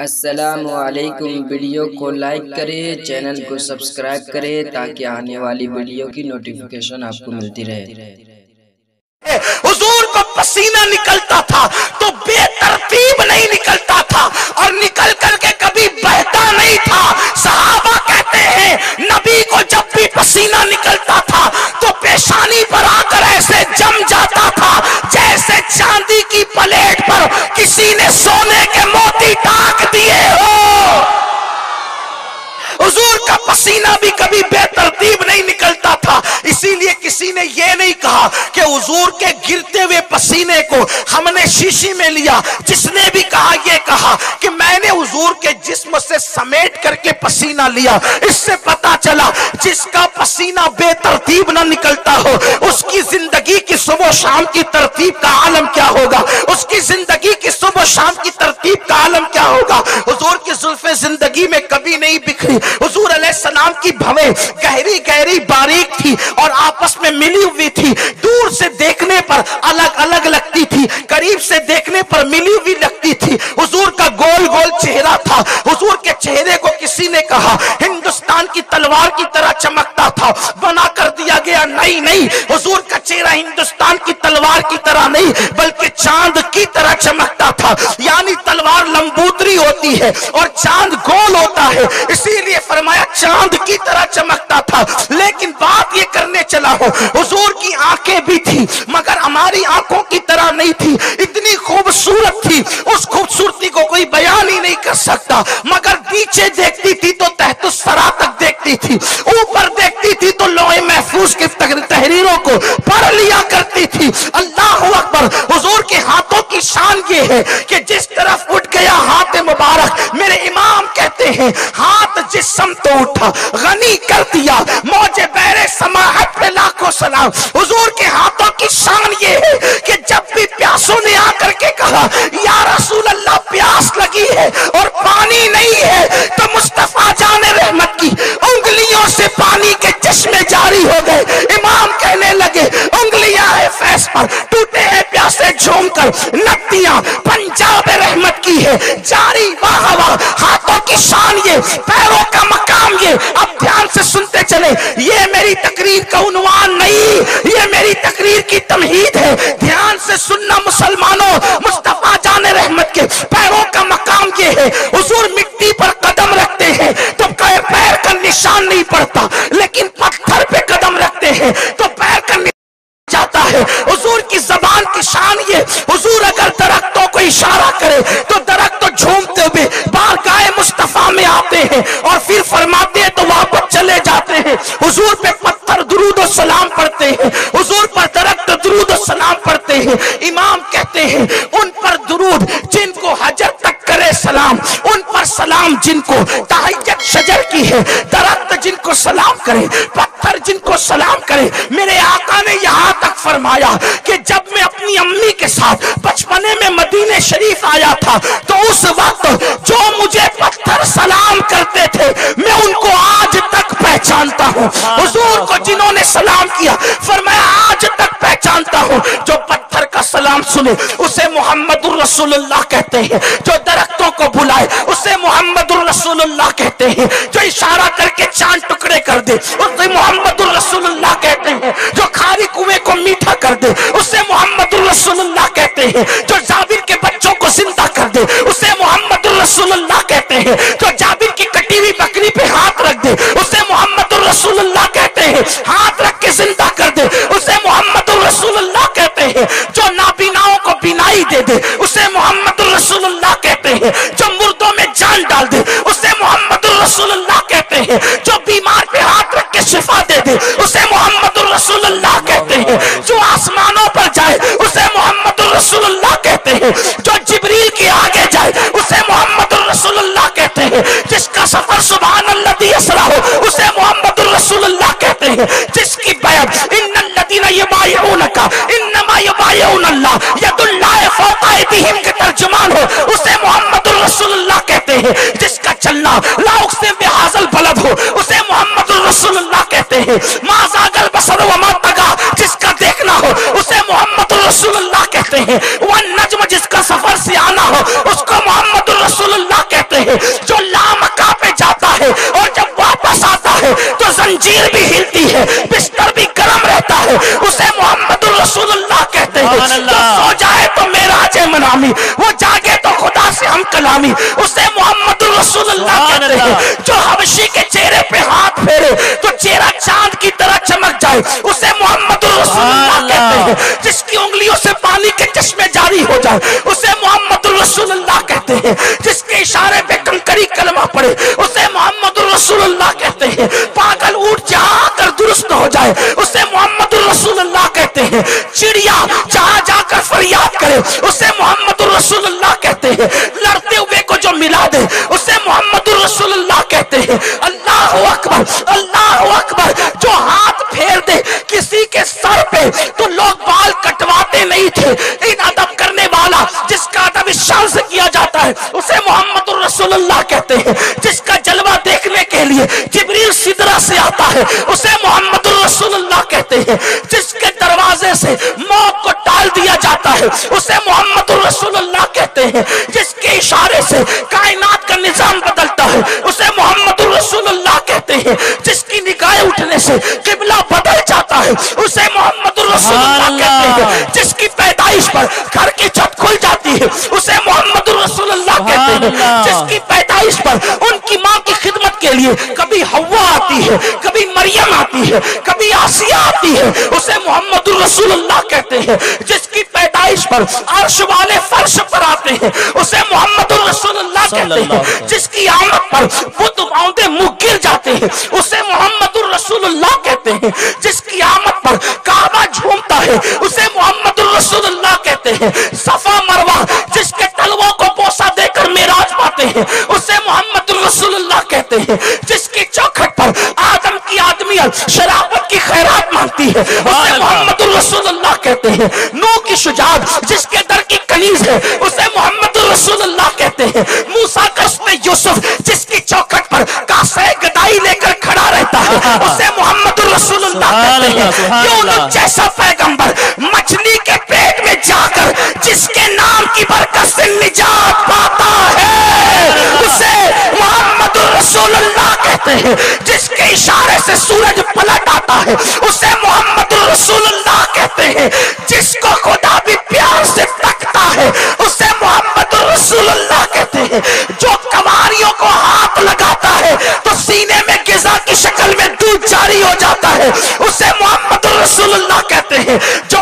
السلام علیکم۔ ویڈیو کو لائک کریں، چینل کو سبسکرائب کریں تاکہ آنے والی ویڈیو کی نوٹیفیکیشن آپ کو ملتی رہے۔ حضور کو پسینہ نکلتا تھا تو بے ترتیب نہیں نکلتا تھا اور نکل کر کے کبھی بہتا نہیں تھا۔ صحابہ کہتے ہیں نبی کو جب بھی پسینہ نکلتا تھا تو پیشانی پر آ کر ایسے جم جاتا تھا جیسے چاندی کی پلیٹ پر کسی نے سونے کے موتی ٹاک دیے ہو۔ حضور کا پسینہ بھی کبھی بے ترتیب نہیں نکلتا تھا، اسی لیے کسی نے یہ نہیں کہا کہ حضور کے گرتے ہوئے پسینے کو ہم نے شیشی میں لیا۔ جس نے بھی کہا یہ کہا کہ میں نے حضور کے جسم سے سمیٹ کر کے پسینہ لیا۔ اس سے پتا چلا جس کا پسینہ بے ترتیب نہ نکلتا ہو اس کی زندگی کی صبح و شام کی ترتیب کا عالم کیا ہوگا، اس کی زندگی کی صبح و شام کی ترتیب کا عالم کیا ہوگا۔ حضور کی زلفیں زندگی میں کبھی نہیں بکھری۔ حضور علیہ السلام کی بھویں گہری گہری باریک تھی اور آپس میں ملی ہوئی تھی، دور سے دیکھنے پر الگ الگ لگتی تھی، قریب سے دیکھنے پر ملی ہوئی لگتی تھی۔ حضور کا گول گول چہرہ تھا، حضور کے چہرے کو کسی نے کہا ہندوستان کی تلوار کی طرح چمکتا تھا، بنا کر دیا گیا۔ نہیں، حضور کا چہرہ ہندوستان کی تلوار کی طرح نہیں بلکہ چاند کی طرح چمکتا تھا، یعنی تلوار لمبوتری ہوتی ہے اور چاند گول ہوتا ہے، اسی لیے فرمایا چاند کی طرح چمکتا تھا۔ لیکن بات یہ کرنے چلا ہوں حضور کی آنکھیں بھی تھی مگر ہماری آنکھوں کی طرح نہیں تھی، اتنی خوبصورت تھی، اس خوبصورتی کو کوئی بیان ہی نہیں کر سکتا۔ مگر نیچے دیکھتی تھی تو تحت الثری تک دیکھتی تھی، اوپر دیکھتی تھی تو لوح محفوظ کی تحریروں کو پڑھ لیا کرتی تھی۔ اللہ اکبر۔ حضور کے ہاتھوں کی شان یہ ہے کہ جس طرف اٹھ گیا ہاتھ مبارک، میرے امام کہتے ہیں ہاتھ جس سمت اٹھا غنی کر دیا، موج بحر سماحت پہ لاکھوں سلام۔ حضور کے ہاتھوں کی شان یہ ہے کہ جب بھی پیاسوں نے آ کر کے کہا یا رسول اللہ پیاس لگی ہے اور پانی نہیں ہے تو مصطفیٰ جان رحمت کی انگلیوں سے پانی کے چشمے جاری ہو گئے۔ امام کہنے لگے انگلیاں ہے فیض پر، ٹوٹے ہیں پیاسے جھوم کر، ندیاں پنجاب رحمت کی ہے جاری۔ واہ واہ، ہاتھوں کی شان یہ، پیروں کا مقام یہ۔ اب دھیان سے سنتے چلے، یہ میری تقریر کا عنوان نہیں، یہ میری تقریر کی تمہید ہے۔ دھیان سے سننا مسلمانوں، مصطفیٰ جان رحمت کے پیروں کا مقام یہ ہے۔ حضور مٹی پر قدم رکھتے ہیں تو پیر کا نشان نہیں پڑتا، لیکن پتھر پہ قدم رکھتے ہیں تو پیر کا نشان جاتا ہے۔ حضور کی زبان کی شان یہ، حضور اگر درختوں کو اشارہ کرے تو درخت جھومتے ہوئے بارگاہ مصطفیٰ میں آتے ہیں اور پھر فرماتے ہیں تو واپس چلے جاتے ہیں۔ حضور پہ پتھر درود و سلام پڑھتے ہیں، حضور پر درخت درود و سلام پڑھتے ہیں۔ امام کہتے ہیں ان پر درود جن کو حجر تک کرے سلام، ان پر سلام جن کو تحیت شجر کی ہے، درخت جن کو سلام کرے، پتھر جن کو سلام کرے۔ میرے آقا نے یہاں تک فرمایا کہ جب میں اپنی امی کے ساتھ بچپنے میں مدینہ شریف آیا تھا تو اس وقت جو مجھے پتھر سلام کرتے تھے میں ان کو آج تک پہچانتا ہوں۔ حضور کو جنہوں نے سلام کیا فرمایا آج تک پہچانتا ہوں۔ جو پتھر کا سلام سنے اسے محمد الرسول اللہ کہتے ہیں، جو درختوں کو بلائے اسے محمد الرسول اللہ کہتے ہیں، جو اشارہ کر کے چاند ٹکڑے کر دے اسے محمد الرسول اللہ کہتے ہیں، جو خالی کنویں کو میٹھا کر دے اسے محمد الرسول اللہ کہتے ہیں، جو جابر کے بچوں کو زندہ کر دے اسے محمد الرسول اللہ کہتے ہیں، جو جابر کی کٹی ہوئی بکری پہ ہاتھ رکھ دے اسے محمد الرسول اللہ کہتے ہیں، ہاتھ رکھ کے زندہ کر دے اسے محمد الرسول اللہ کہتے ہیں، جو نابیناؤں کو بینائی دے دے اسے محمد الرسول اللہ کہتے ہیں، جو مردوں میں جان ڈال دے اسے محمد الرسول اللہ کہتے ہیں، جو بیمار پہ ہاتھ رکھ کے شفا دے دے اسے محمد الرسول اللہ کہتے ہیں، جو آسمانوں پر جائے اسے محمد الرسول اللہ کہتے ہیں، جو جبریل کے آگے جائے اسے محمد الرسول اللہ کہتے ہیں، جس کا سفر سبحان الذی اسرا ہو اسے محمد الرسول اللہ کہتے ہیں، جس کی بیعت ان الذین یبایعونک انما یبایعون اللہ ید اللہ فوق ایدیہم کے ترجمان ہو اسے محمد الرسول اللہ کہتے ہیں، جس کا چلنا لا اقسم بہذا البلد ہو اسے محمد الرسول اللہ کہتے ہیں، ما زاغ البصر وما طغى جس کا دیکھنا ہو اسے محمد الرسول اللہ کہتے ہیں، والنجم جس کا سفر سے آنا ہو اس کو محمد الرسول اللہ کہتے ہیں جو لامکہ پہ جاتا ہے اور جب واپس آتا ہے تو زنجیر بھی ہلتی ہے، بستر بھی گرم رہتا ہے، اسے محمد الرسول اللہ کہتے ہیں۔ جو سو جائے تو معراج منامی، وہ جاگے تو خدا سے ہم کلامی، اسے محمد الرسول اللہ کہتے ہیں۔ جو حبشی کے چہرے پہ ہاتھ پھیرے تو چہرہ چاند کی طرح چمک جائے، اسے محمد الرسول اللہ کہتے ہیں۔ جس کی انگلیوں سے پانی کے چشمے جاری ہو جائے، اسے محمد الرسول اللہ کہتے ہیں۔ جس کے اشارے پہ کنکری کلمہ پڑے، اسے محمد الرسول اللہ کہتے ہیں۔ پاگل اونٹ جہاں کر درست ہو جائے، اسے محمد الرسول اللہ کہتے ہیں۔ چڑیا جہاں جا کر فریاد کرے، اسے محمد الرسول اللہ کہتے ہیں۔ لڑتے ہوئے کو جو ملا دے، اسے محمد الرسول اللہ کہتے ہیں۔ اللہ اکبر، اللہ اکبر۔ جو ہاتھ پھیر دے کسی کے سر پہ تو لوگ بال کٹواتے نہیں تھے۔ ان ادب کرنے والا جس کا ادب اس شان سے کیا جاتا ہے، اسے محمد الرسول اللہ کہتے ہیں۔ جس کا جلوہ دیکھنے کے لیے جبریل سدرہ سے آتا ہے، اسے محمد الرسول اللہ کہتے ہیں۔ جس کے دروازے سے موت کو ٹال دیا جاتا ہے، اسے محمد الرسول اللہ کہتے ہیں۔ جس کے اشارے سے کائنات کا نظام بدلتا ہے، اسے محمد الرسول اللہ کہتے ہیں۔ جس کی نگاہیں اٹھنے سے قبلہ بدل جاتا ہے، اسے محمد الرسول اللہ کہتے ہیں۔ جس کی پیدائش پر گھر کی چھت کھل جاتی ہے، اسے محمد الرسول اللہ کہتے ہیں۔ جس کی پیدائش پر ان کی ماں کی خدمت کے لیے کبھی حوا آتی ہے، کبھی مریم آتی ہے، کبھی آسیہ آتی ہے، اسے محمد الرسول اللہ کہتے ہیں۔ جس کی پیدائش پر عرش والے فرش پر آتے ہیں، اسے محمد الرسول اللہ کہتے ہیں۔ جس کی آمد پر بت باندھے منہ گر جاتے ہیں، اسے محمد الرسول اللہ کہتے ہیں۔ جس کی آمد پر کعبہ جھومتا ہے، اسے محمد الرسول اللہ کہتے ہیں۔ صفا مروہ جس کے تلووں کو بوسہ دے کر معراج پاتے ہیں، اسے محمد الرسول اللہ کہتے ہیں۔ جس کی چوکھٹ پر آدم کی آدمیت شرافت کی خیرات مانگتی ہے، اسے محمد الرسول اللہ کہتے ہیں۔ نوح کی شجاعت جس کے در کی کنیز ہے، اسے محمد الرسول اللہ کہتے ہیں۔ موسیٰ کا حسن یوسف جس کی چوکھٹ پر کاسے گدائی لے کر کھڑا رہتا ہے، اسے محمد الرسول اللہ کہتے ہیں۔ یونس جیسا پیغمبر مچھلی کے پیٹ میں جا کر جس کے نام کی برکت سے نجات پاتا ہے، اسے محمد الرسول اللہ کہتے ہیں۔ جس کے اشارے سے سورج پلٹ آتا ہے، اسے محمد الرسول اللہ کہتے ہیں۔ جس کو خدا بھی پیار سے تکتا ہے، اسے محمد الرسول اللہ کہتے ہیں۔ جو کنواریوں کو ہاتھ لگاتا ہے تو سینے میں غذا کی شکل میں دودھ جاری ہو جاتا ہے، اسے محمد الرسول اللہ کہتے ہیں۔ جو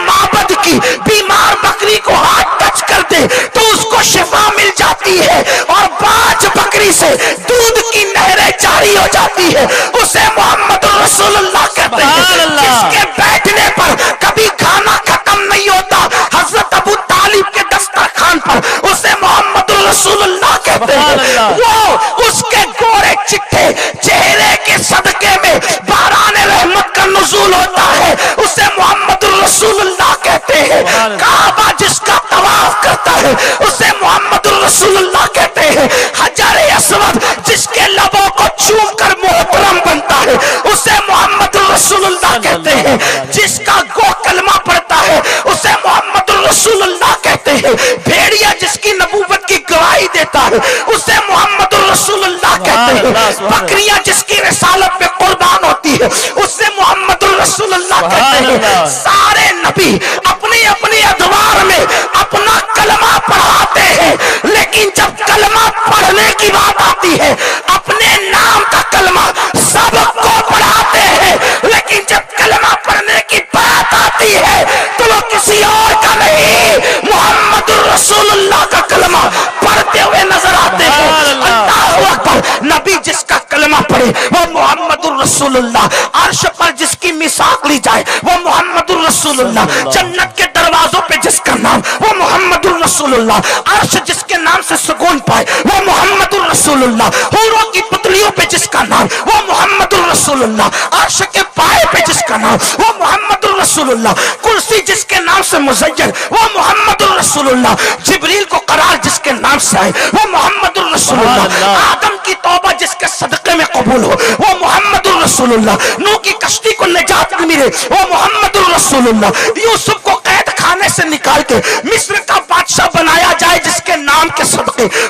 معبد کی بیمار بکری کو ہاتھ ٹچ کر دے تو اس کو شفا مل جاتی ہے اور باج بکری سے دودھ کی نہریں جاری ہو جاتی ہے، اسے محمد الرسول اللہ کہتے ہیں۔ جس کے بیٹھنے پر کبھی کھانا ختم نہیں ہوتا، حضرت ابو طالب کے دسترخوان پر، اسے محمد الرسول اللہ کہتے ہیں۔ وہ اس کے گورے چٹھے چہرے کے صدقے میں باران رحمت کا نزول ہوتا ہے، اسے محمد الرسول اللہ کہتے ہیں۔ کعبہ جس کا طواف کرتا ہے، اسے محمد الرسول اللہ کہتے ہیں۔ حجر اسود جس کے لبوں کو چوم کر محترم بنتا ہے، اسے محمد الرسول اللہ کہتے ہیں۔ جس کا گو کلمہ پڑھتا ہے، اسے محمد الرسول اللہ کہتے ہیں۔ بھیڑیا جس کی نبوت کی گواہی دیتا ہے، اسے محمد الرسول اللہ کہتے ہیں۔ بکریاں جس کی رسالت پہ قربان ہوتی ہے، اسے محمد الرسول اللہ کہتے ہیں۔ سارے نبی اپنی اپنی ادوار میں اپنا کلمہ پڑھاتے ہیں، لیکن جب کلمہ پڑھنے کی بات آتی ہے، اپنے نام کا کلمہ سب کو پڑھاتے ہیں، لیکن جب کلمہ پڑھنے کی بات آتی ہے تو وہ کسی اور کا نہیں، محمد الرسول اللہ کا کلمہ پڑھتے ہوئے نظر آتے ہیں۔ اللہ اکبر۔ نبی جس کا کلمہ پڑھے وہ محمد الرسول اللہ، عرش پر جس کی میثاق لی جائے وہ محمد الرسول اللہ، جنت کے دروازوں پہ جس کا نام وہ محمد الرسول اللہ، عرش جس کے نام سے سکون پائے وہ محمد الرسول اللہ، حوروں کی پتلیوں پہ جس کا نام وہ محمد الرسول اللہ، عرش کے پائے پہ جس کا نام وہ محمد الرسول اللہ، کرسی جس کے نام سے مزین وہ محمد الرسول اللہ، جبریل کو قرار جس کے نام سے آئے وہ محمد الرسول اللہ، آدم کی توبہ جس کے صدقے میں قبول ہو وہ محمد الرسول اللہ، نوح کی کشتی کو نجات ملے وہ محمد الرسول اللہ، یوسف کو قید خانے سے نکال کے مصر کا بادشاہ بنایا جائے جس کے نام کے صدقے